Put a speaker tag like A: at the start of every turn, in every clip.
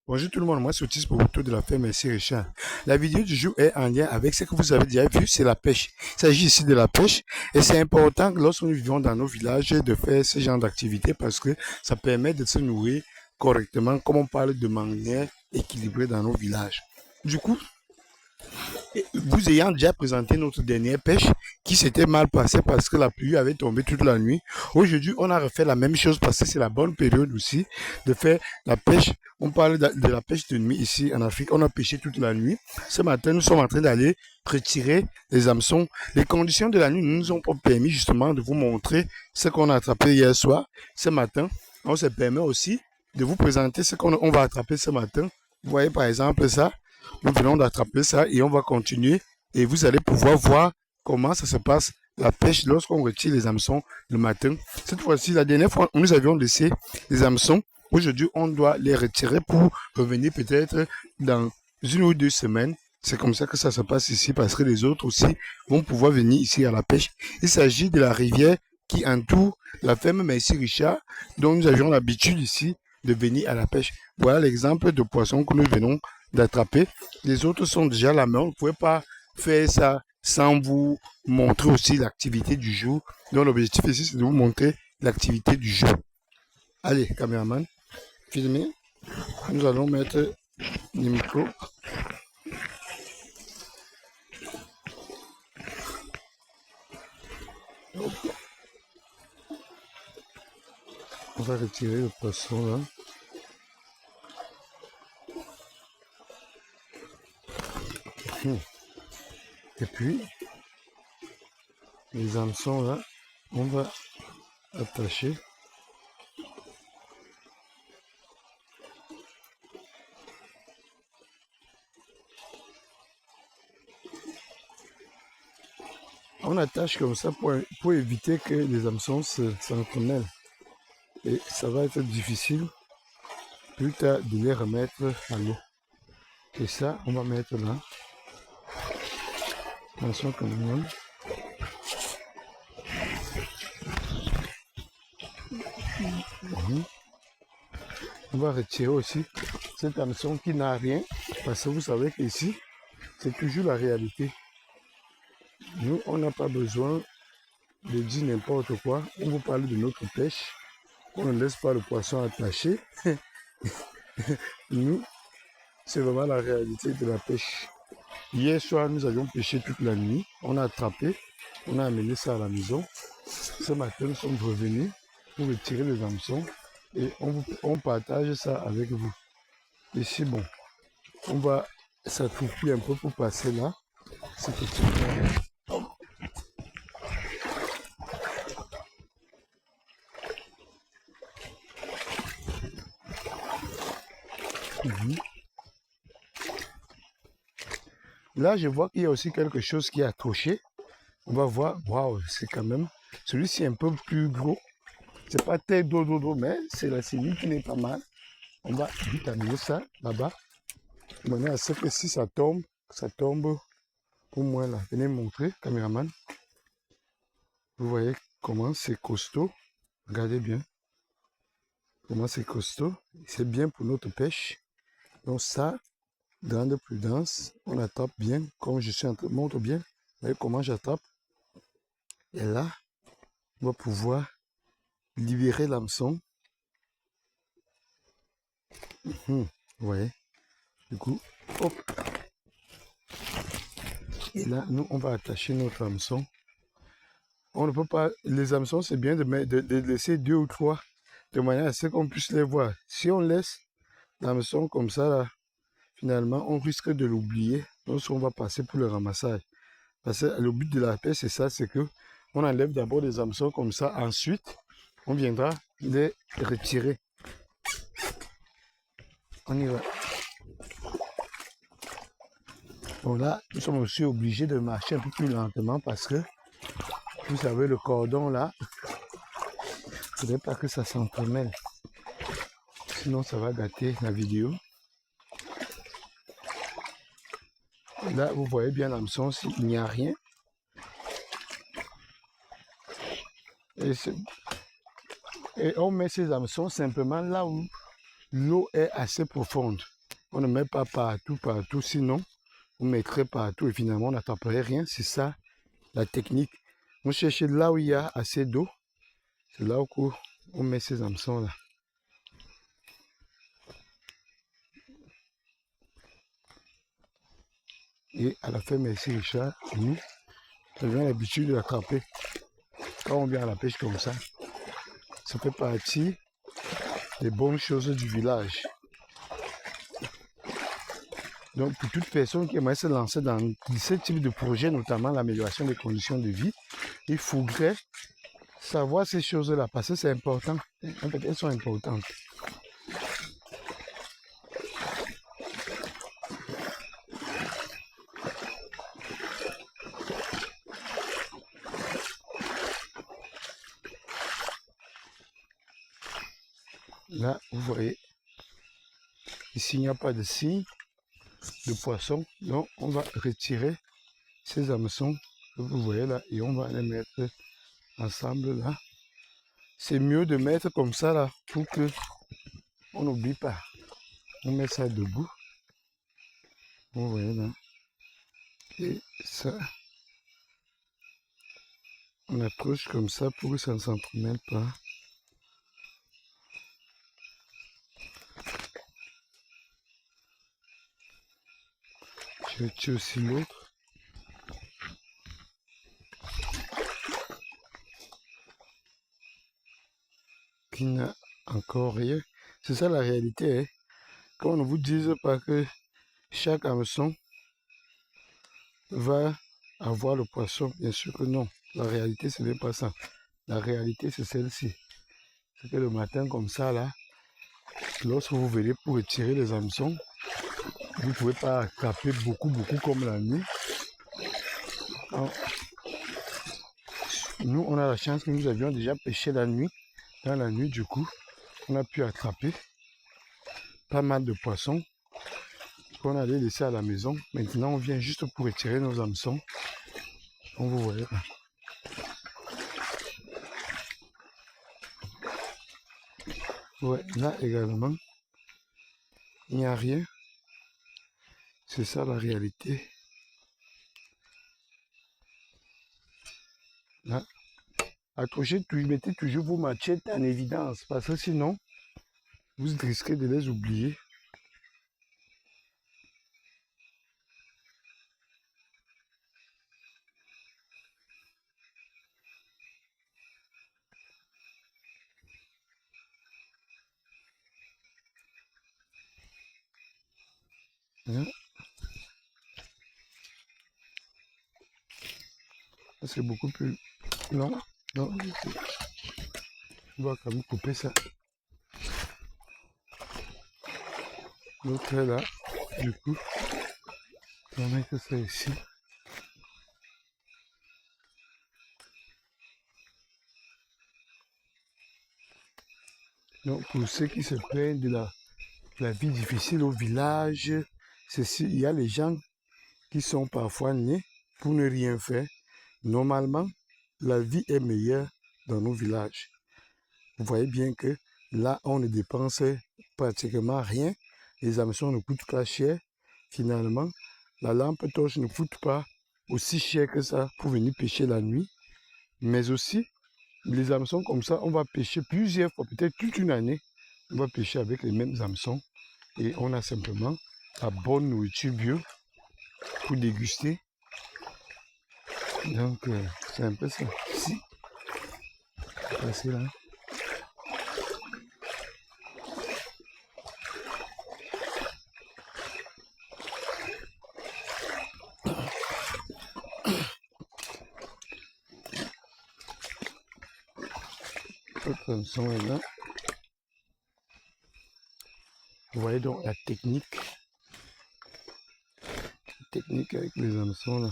A: Bonjour tout le monde, moi c'est Otis Boboto de la ferme Merci Richard. La vidéo du jour est en lien avec ce que vous avez déjà vu, c'est la pêche. Il s'agit ici de la pêche et c'est important que lorsque nous vivons dans nos villages de faire ce genre d'activité parce que ça permet de se nourrir correctement comme on parle de manière équilibrée dans nos villages. Du coup, vous ayant déjà présenté notre dernière pêche qui s'était mal passée parce que la pluie avait tombé toute la nuit. Aujourd'hui, on a refait la même chose parce que c'est la bonne période aussi de faire la pêche. On parle de la pêche de nuit ici en Afrique. On a pêché toute la nuit. Ce matin, nous sommes en train d'aller retirer les hameçons. Les conditions de la nuit ne nous ont pas permis justement de vous montrer ce qu'on a attrapé hier soir. Ce matin, on se permet aussi de vous présenter ce qu'on va attraper ce matin. Vous voyez par exemple ça. Nous venons d'attraper ça et on va continuer et vous allez pouvoir voir comment ça se passe la pêche lorsqu'on retire les hameçons le matin. Cette fois-ci, la dernière fois, nous avions laissé les hameçons. Aujourd'hui, on doit les retirer pour revenir peut-être dans 1 ou 2 semaines. C'est comme ça que ça se passe ici parce que les autres aussi vont pouvoir venir ici à la pêche. Il s'agit de la rivière qui entoure la ferme Merci Richard, dont nous avions l'habitude ici de venir à la pêche. Voilà l'exemple de poisson que nous venons d'attraper. Les autres sont déjà là, mais on ne pouvait pas faire ça sans vous montrer aussi l'activité du jour. Donc l'objectif ici, c'est de vous montrer l'activité du jour. Allez, caméraman, filmez. Nous allons mettre le micro. On va retirer le poisson là. Et puis, les hameçons là, on va attacher. On attache comme ça pour éviter que les hameçons s'entremêlent. Et ça va être difficile plus tard de les remettre à l'eau. Et ça, on va mettre là. Attention quand même. On va retirer aussi cette hameçon qui n'a rien. Parce que vous savez qu'ici, c'est toujours la réalité. Nous, on n'a pas besoin de dire n'importe quoi. On vous parle de notre pêche. On ne laisse pas le poisson attaché. Nous, c'est vraiment la réalité de la pêche. Hier soir, nous avions pêché toute la nuit. On a attrapé. On a amené ça à la maison. Ce matin, nous sommes revenus pour retirer les hameçons et on partage ça avec vous. Ici, bon, on va s'attrouper un peu pour passer là. C'est tout. Là, je vois qu'il y a aussi quelque chose qui est accroché. On va voir, waouh, c'est quand même, celui-ci est un peu plus gros. C'est pas très dodo, mais c'est la cellule qui n'est pas mal. On va vite amener ça là-bas. De manière à ce que si ça tombe au moins là. Venez me montrer, caméraman. Vous voyez comment c'est costaud. Regardez bien comment c'est costaud. C'est bien pour notre pêche. Donc ça, grande prudence, on attrape bien, comme je suis en train de montrer bien. Vous voyez comment j'attrape. Et là, on va pouvoir libérer l'hameçon. Vous voyez. Du coup, hop. Et là, nous, on va attacher notre hameçon. On ne peut pas, les hameçons, c'est bien de laisser 2 ou 3 de manière à ce qu'on puisse les voir. Si on laisse l'hameçon comme ça, là, finalement, on risque de l'oublier lorsqu'on va passer pour le ramassage. Parce que le but de la pêche, c'est ça, c'est que on enlève d'abord des hameçons comme ça. Ensuite, on viendra les retirer. On y va. Bon là, nous sommes aussi obligés de marcher un peu plus lentement parce que, vous savez, le cordon là, il ne faudrait pas que ça s'entremêle. Sinon, ça va gâter la vidéo. Là, vous voyez bien l'hameçon, il n'y a rien. Et on met ces hameçons simplement là où l'eau est assez profonde. On ne met pas partout, sinon on mettrait partout et finalement on n'attraperait rien. C'est ça la technique. On cherche là où il y a assez d'eau. C'est là où on met ces hameçons-là. Et à la fin, merci Richard, nous avons l'habitude de l'attraper. Quand on vient à la pêche comme ça fait partie des bonnes choses du village. Donc, pour toute personne qui aimerait se lancer dans ce type de projet, notamment l'amélioration des conditions de vie, il faudrait savoir ces choses-là parce que c'est important. En fait, elles sont importantes. Là, vous voyez, ici, il n'y a pas de signe de poisson. Donc, on va retirer ces hameçons que vous voyez là et on va les mettre ensemble là. C'est mieux de mettre comme ça là pour que on n'oublie pas. On met ça debout. Vous voyez là. Et ça, on approche comme ça pour que ça ne s'entremêle pas. Je retire aussi l'autre. Qui n'a encore rien. C'est ça la réalité. Hein. Quand on ne vous dise pas que chaque hameçon va avoir le poisson, bien sûr que non. La réalité, ce n'est pas ça. La réalité, c'est celle-ci. C'est que le matin, comme ça, là, lorsque vous venez pour retirer les hameçons, vous ne pouvez pas attraper beaucoup comme la nuit. Alors, nous, on a la chance que nous avions déjà pêché la nuit. Dans la nuit, du coup, on a pu attraper pas mal de poissons qu'on allait laisser à la maison. Maintenant, on vient juste pour retirer nos hameçons. Comme vous voyez. Ouais, là également, il n'y a rien. C'est ça la réalité. Là, mettez toujours vos machettes en évidence parce que sinon, vous risquez de les oublier. Hein? C'est beaucoup plus... Non, non. On va quand même couper ça. L'autre est là. Du coup, on va mettre ça ici. Donc, pour ceux qui se plaignent de la vie difficile au village, il y a les gens qui sont parfois nés pour ne rien faire. Normalement, la vie est meilleure dans nos villages. Vous voyez bien que là, on ne dépense pratiquement rien. Les hameçons ne coûtent pas cher. Finalement, la lampe torche ne coûte pas aussi cher que ça pour venir pêcher la nuit. Mais aussi, les hameçons comme ça, on va pêcher plusieurs fois, peut-être toute une année. On va pêcher avec les mêmes hameçons. Et on a simplement la bonne nourriture bio pour déguster. Donc, c'est un peu ça. Ici, passer là. L'autre hameçon est là. Vous voyez donc la technique. Technique avec les hameçons là.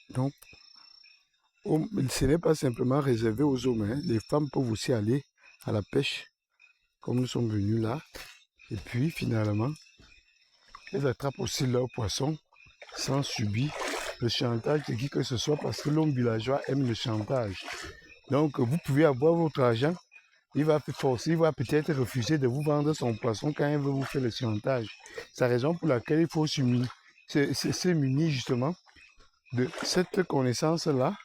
A: Donc, ce n'est pas simplement réservé aux hommes. Hein. Les femmes peuvent aussi aller à la pêche, comme nous sommes venus là. Et puis, finalement, elles attrapent aussi leurs poissons sans subir le chantage de qui que ce soit parce que l'homme villageois aime le chantage. Donc, vous pouvez avoir votre argent, il va forcer, il va peut-être refuser de vous vendre son poisson quand il veut vous faire le chantage. C'est la raison pour laquelle il faut se munir justement de cette connaissance-là,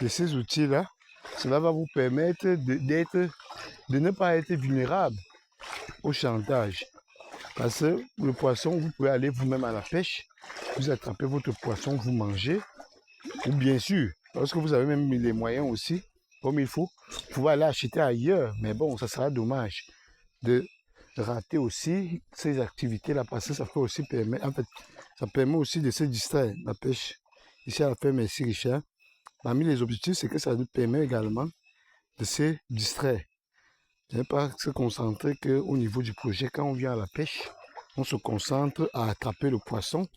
A: de ces outils-là. Cela va vous permettre de ne pas être vulnérable au chantage. Parce que le poisson, vous pouvez aller vous-même à la pêche, vous attrapez votre poisson, vous mangez, ou bien sûr, lorsque vous avez même les moyens aussi, comme il faut, vous pouvez aller acheter ailleurs. Mais bon, ça sera dommage de rater aussi ces activités-là parce que ça peut aussi permettre, en fait, ça permet aussi de se distraire, la pêche. Ici à la ferme Merci Richard, parmi les objectifs, c'est que ça nous permet également de se distraire. De ne pas se concentrer qu'au niveau du projet. Quand on vient à la pêche, on se concentre à attraper le poisson.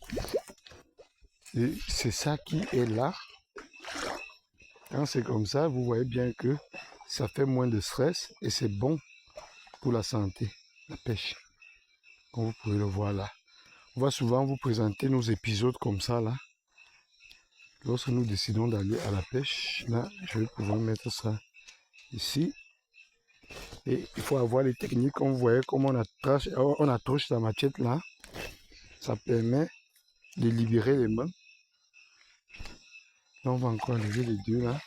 A: Et c'est ça qui est là. Quand c'est comme ça, vous voyez bien que ça fait moins de stress et c'est bon pour la santé, la pêche. Comme vous pouvez le voir là. On va souvent vous présenter nos épisodes comme ça là. Lorsque nous décidons d'aller à la pêche, là, je vais pouvoir mettre ça ici. Et il faut avoir les techniques, comme vous voyez, comme on accroche la machette là. Ça permet de libérer les mains. Là, on va encore lever les deux là.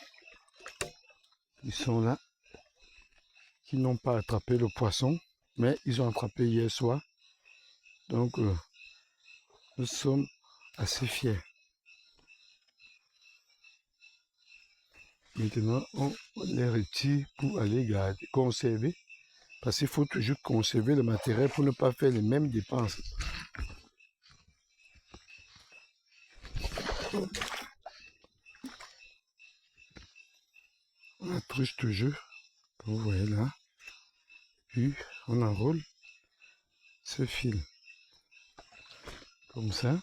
A: Ils sont là. Qui n'ont pas attrapé le poisson, mais ils ont attrapé hier soir. Donc, nous sommes assez fiers. Maintenant, on les retire pour aller garder, conserver. Parce qu'il faut toujours conserver le matériel pour ne pas faire les mêmes dépenses. On attouche toujours, comme vous voyez là. Puis, on enroule ce fil. Comme ça.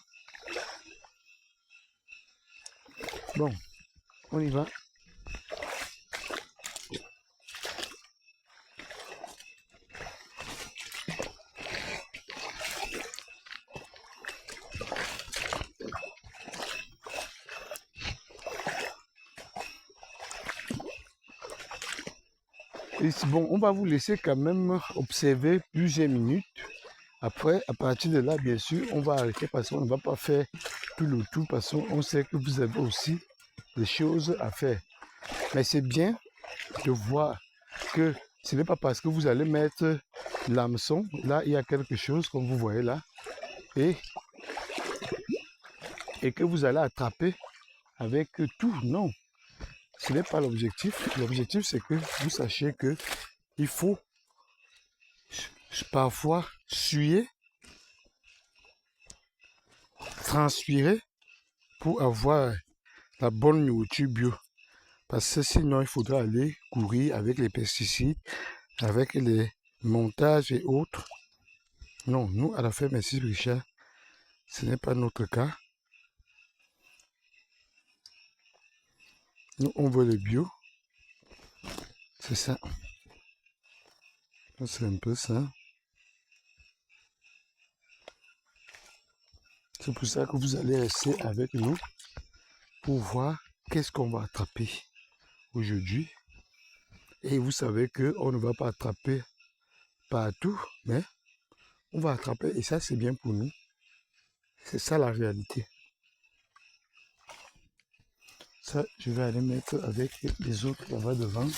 A: Bon, on y va. Et bon, on va vous laisser quand même observer plusieurs minutes. Après, à partir de là, bien sûr, on va arrêter parce qu'on ne va pas faire tout le tour parce qu'on sait que vous avez aussi des choses à faire. Mais c'est bien de voir que ce n'est pas parce que vous allez mettre l'hameçon, là il y a quelque chose comme vous voyez là, et que vous allez attraper avec tout. Non, ce n'est pas l'objectif. L'objectif c'est que vous sachiez que il faut parfois suer, transpirer pour avoir la bonne nourriture bio. Parce que sinon, il faudra aller courir avec les pesticides, avec les montages et autres. Non, nous, à la ferme Merci Richard, ce n'est pas notre cas. Nous, on veut le bio. C'est ça. C'est un peu ça. C'est pour ça que vous allez rester avec nous pour voir qu'est-ce qu'on va attraper aujourd'hui. Et vous savez qu'on ne va pas attraper partout, mais on va attraper et ça, c'est bien pour nous. C'est ça la réalité. Ça, je vais aller mettre avec les autres là-bas devant.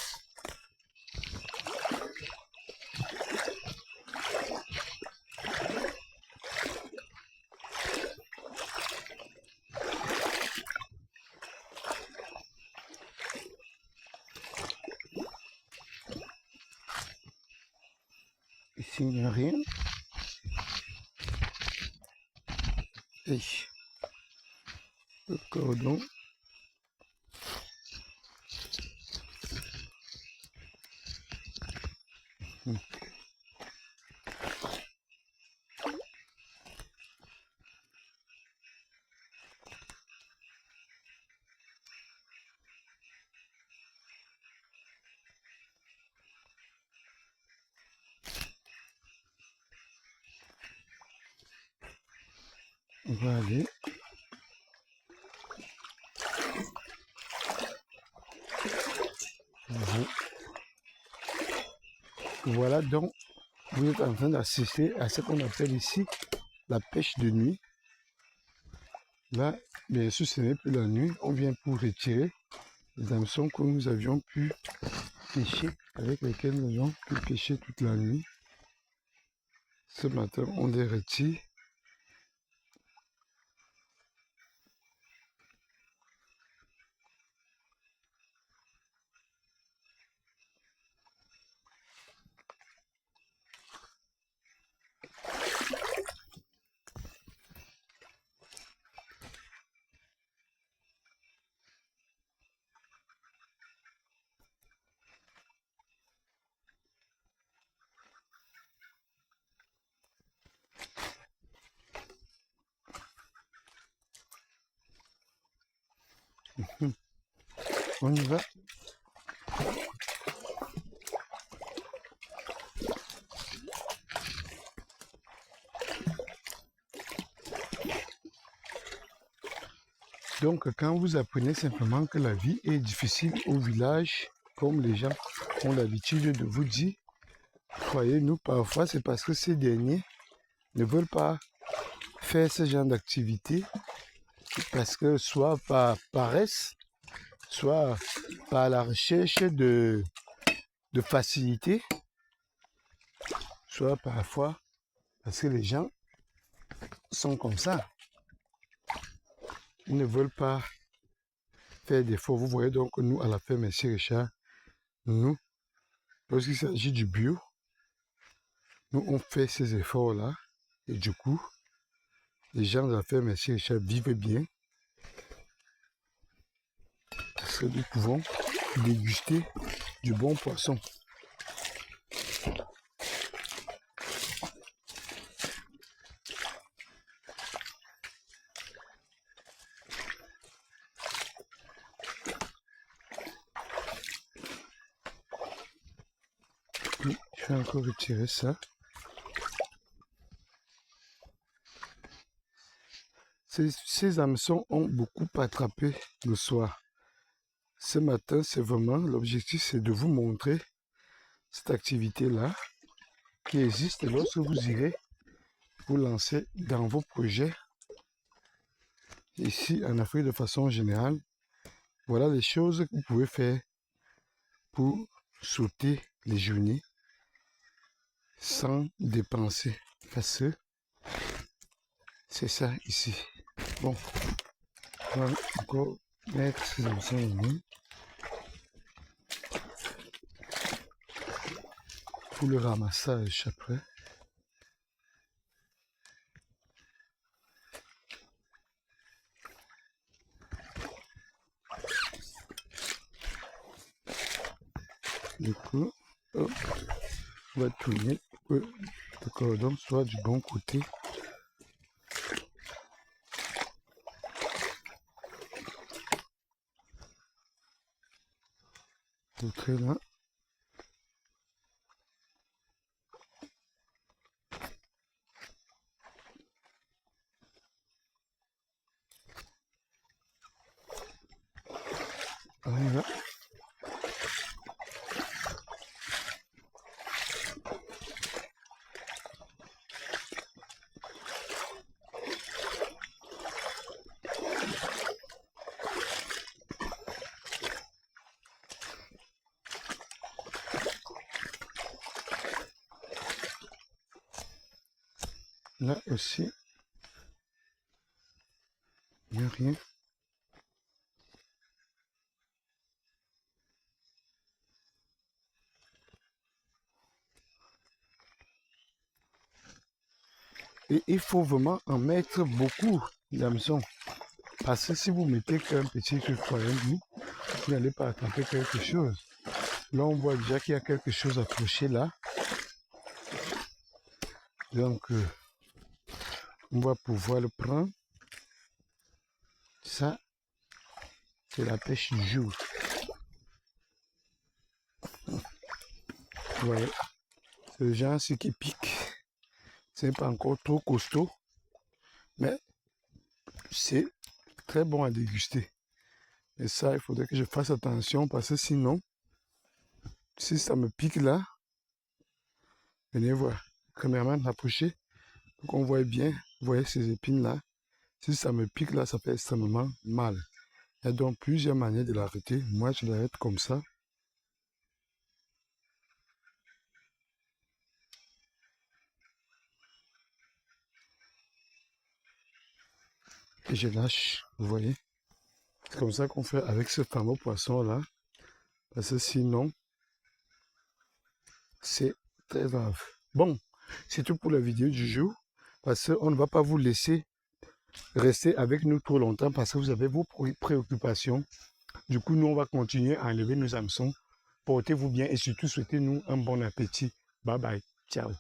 A: Ici, il n'y a rien. Et le cordon. On va aller Voilà donc, vous êtes en train d'assister à ce qu'on appelle ici la pêche de nuit. Là, bien sûr, ce n'est plus la nuit. On vient pour retirer les hameçons que nous avions pu pêcher, avec lesquels nous avions pu pêcher toute la nuit. Ce matin, on les retire. On y va. Donc, quand vous apprenez simplement que la vie est difficile au village, comme les gens ont l'habitude de vous dire, croyez-nous, parfois c'est parce que ces derniers ne veulent pas faire ce genre d'activité, parce que soit par paresse, soit par la recherche de facilité, soit parfois parce que les gens sont comme ça. Ils ne veulent pas faire d'efforts. Vous voyez donc que nous, à la ferme Merci Richard, nous, lorsqu'il s'agit du bio, nous, on fait ces efforts-là. Et du coup, les gens de la ferme Merci Richard vivent bien. Parce que nous pouvons déguster du bon poisson. Je vais encore retirer ça. Ces hameçons ont beaucoup attrapé le soir. Ce matin, c'est vraiment l'objectif, c'est de vous montrer cette activité-là qui existe lorsque vous irez vous lancer dans vos projets ici en Afrique de façon générale. Voilà les choses que vous pouvez faire pour sauter les journées sans dépenser. Parce que c'est ça ici. Bon, on va encore mettre ces hameçons ici pour le ramassage après. Du coup, hop, on va tourner pour que le cordon soit du bon côté. Donc là. On y va. Là aussi, il n'y a rien. Et il faut vraiment en mettre beaucoup d'hameçons. Parce que si vous mettez qu'un petit truc par vous n'allez pas attraper quelque chose. Là, on voit déjà qu'il y a quelque chose accroché là. Donc, on va pouvoir le prendre. Ça, c'est la pêche du jour. Vous voyez, c'est le genre ce qui pique. C'est pas encore trop costaud, mais c'est très bon à déguster. Et ça, il faudrait que je fasse attention parce que sinon, Si ça me pique là, venez voir. Caméraman, rapprochez pour qu'on voit bien. Vous voyez ces épines là. Si ça me pique là, ça fait extrêmement mal. Il y a donc plusieurs manières de l'arrêter. Moi, je l'arrête comme ça. Et je lâche, vous voyez. C'est comme ça qu'on fait avec ce fameux poisson là. Parce que sinon, c'est très grave. Bon, c'est tout pour la vidéo du jour. Parce qu'on ne va pas vous laisser rester avec nous trop longtemps parce que vous avez vos préoccupations. Du coup, nous, on va continuer à enlever nos hameçons. Portez-vous bien et surtout, souhaitez-nous un bon appétit. Bye bye. Ciao.